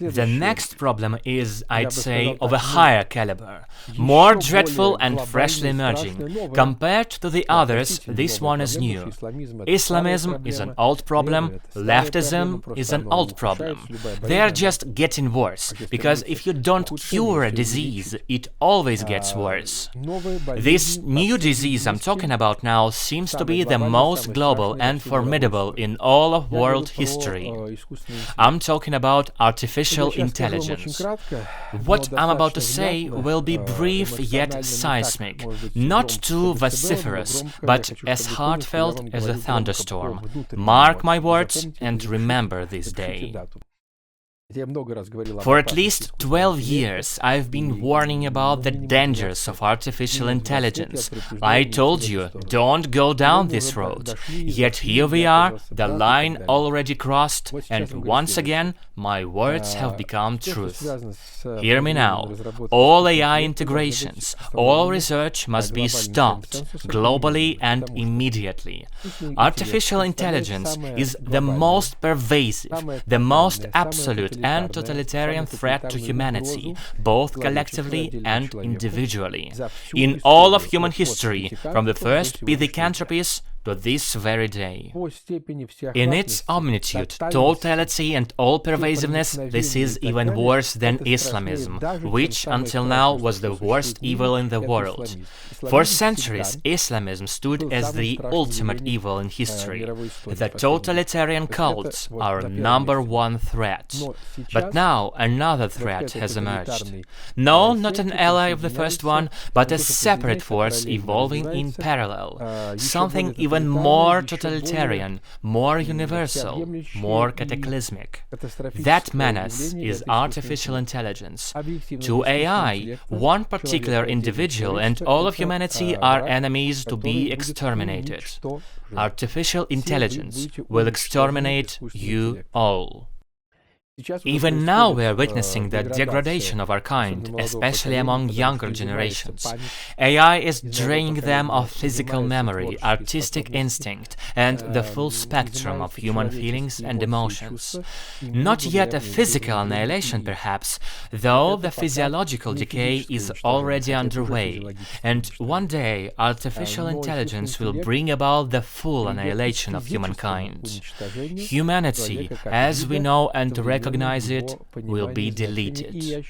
The next problem is, I'd say, of a higher caliber, more dreadful and freshly emerging. Compared to the others, this one is new. Islamism is an old problem, leftism is an old problem. They are just getting worse, because if you don't cure a disease, it always gets worse. This new disease I'm talking about now seems to be the most global and formidable in all of world history. I'm talking about artificial intelligence. What I'm about to say will be brief yet seismic, not too vociferous, but as heartfelt as a thunderstorm. Mark my words and remember this day. For at least 12 years, I've been warning about the dangers of artificial intelligence. I told you, don't go down this road. Yet here we are, the line already crossed, and once again, my words have become truth. Hear me now. All AI integrations, all research must be stopped, globally and immediately. Artificial intelligence is the most pervasive, the most absolute and totalitarian threat to humanity, both collectively and individually. In all of human history, from the first lycanthropies to this very day. In its omnitude, totality and all-pervasiveness, this is even worse than Islamism, which until now was the worst evil in the world. For centuries, Islamism stood as the ultimate evil in history. The totalitarian cults are #1 threat. But now another threat has emerged. No, not an ally of the first one, but a separate force evolving in parallel. Something even more totalitarian, more universal, more cataclysmic. That menace is artificial intelligence. To AI, one particular individual and all of humanity are enemies to be exterminated. Artificial intelligence will exterminate you all. Even now we are witnessing the degradation of our kind, especially among younger generations. AI is draining them of physical memory, artistic instinct, and the full spectrum of human feelings and emotions. Not yet a physical annihilation, perhaps, though the physiological decay is already underway, and one day artificial intelligence will bring about the full annihilation of humankind. Humanity, as we know and recognize it, will be deleted.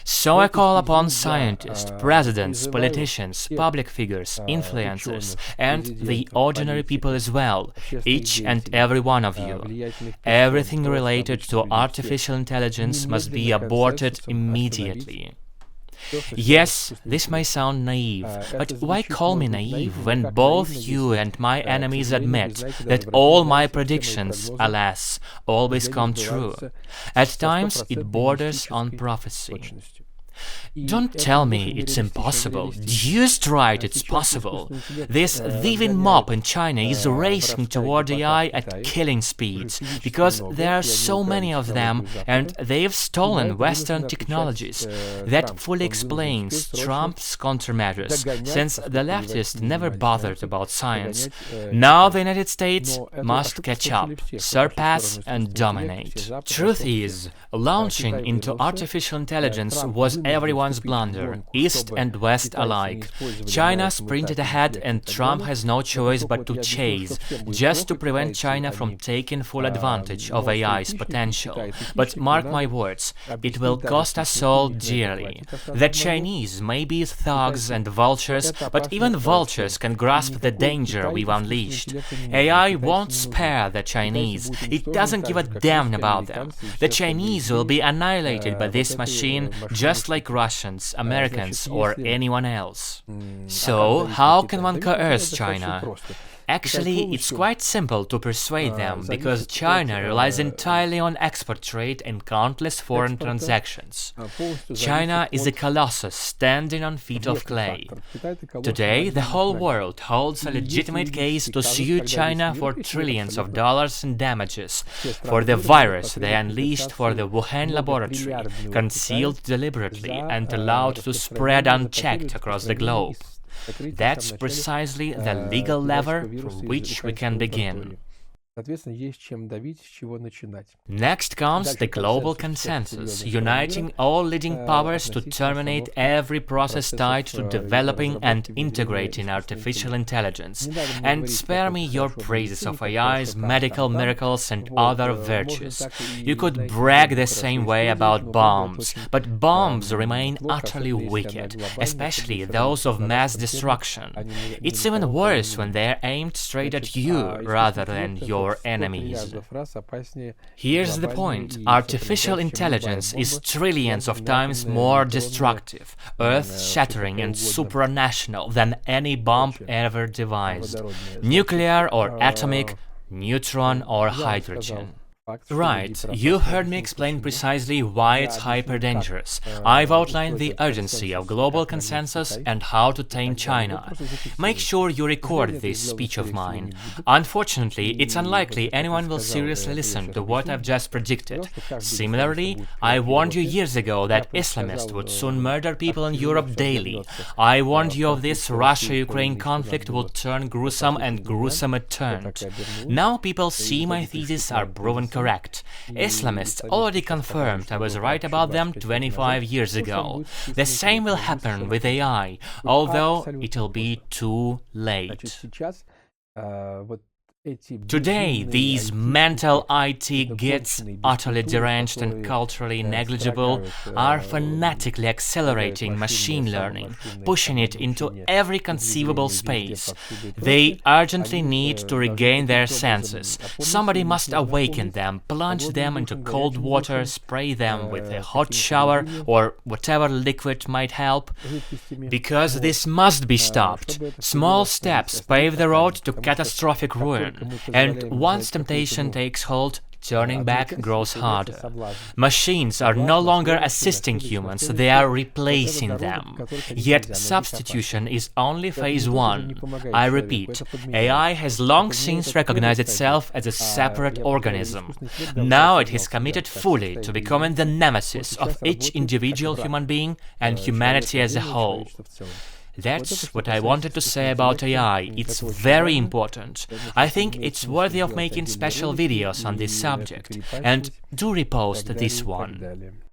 So I call upon scientists, presidents, politicians, public figures, influencers, and the ordinary people as well, each and every one of you. Everything related to artificial intelligence must be aborted immediately. Yes, this may sound naive, but why call me naive when both you and my enemies admit that all my predictions, alas, always come true? At times it borders on prophecy. Don't tell me it's impossible. Just right, it's possible. This thieving mob in China is racing toward AI at killing speeds, because there are so many of them and they've stolen Western technologies. That fully explains Trump's countermeasures, since the leftists never bothered about science. Now the United States must catch up, surpass and dominate. Truth is, launching into artificial intelligence was everyone's blunder, East and West alike. China sprinted ahead and Trump has no choice but to chase, just to prevent China from taking full advantage of AI's potential. But mark my words, it will cost us all dearly. The Chinese may be thugs and vultures, but even vultures can grasp the danger we've unleashed. AI won't spare the Chinese, it doesn't give a damn about them. The Chinese will be annihilated by this machine, just like Russians, Americans, or anyone else. So, how can one coerce China? Actually, it's quite simple to persuade them, because China relies entirely on export trade and countless foreign transactions. China is a colossus standing on feet of clay. Today, the whole world holds a legitimate case to sue China for trillions of dollars in damages for the virus they unleashed for the Wuhan laboratory, concealed deliberately and allowed to spread unchecked across the globe. That's precisely the legal lever from which we can begin. Next comes the global consensus, uniting all leading powers to terminate every process tied to developing and integrating artificial intelligence. And spare me your praises of AI's medical miracles and other virtues. You could brag the same way about bombs, but bombs remain utterly wicked, especially those of mass destruction. It's even worse when they're aimed straight at you rather than your enemies. Here's the point. Artificial intelligence is trillions of times more destructive, earth-shattering and supranational than any bomb ever devised. Nuclear or atomic, neutron or hydrogen. Right, you heard me explain precisely why it's hyper-dangerous. I've outlined the urgency of global consensus and how to tame China. Make sure you record this speech of mine. Unfortunately, it's unlikely anyone will seriously listen to what I've just predicted. Similarly, I warned you years ago that Islamists would soon murder people in Europe daily. I warned you of this Russia-Ukraine conflict would turn gruesome, and gruesome it turned. Now people see my theses are proven correct. Islamists already confirmed I was right about them 25 years ago. The same will happen with AI, although it'll be too late. Today, these mental IT gits, utterly deranged and culturally negligible, are fanatically accelerating machine learning, pushing it into every conceivable space. They urgently need to regain their senses. Somebody must awaken them, plunge them into cold water, spray them with a hot shower or whatever liquid might help. Because this must be stopped. Small steps pave the road to catastrophic ruin. And once temptation takes hold, turning back grows harder. Machines are no longer assisting humans, they are replacing them. Yet substitution is only phase one. I repeat, AI has long since recognized itself as a separate organism. Now it is committed fully to becoming the nemesis of each individual human being and humanity as a whole. That's what I wanted to say about AI. It's very important. I think it's worthy of making special videos on this subject. And do repost this one.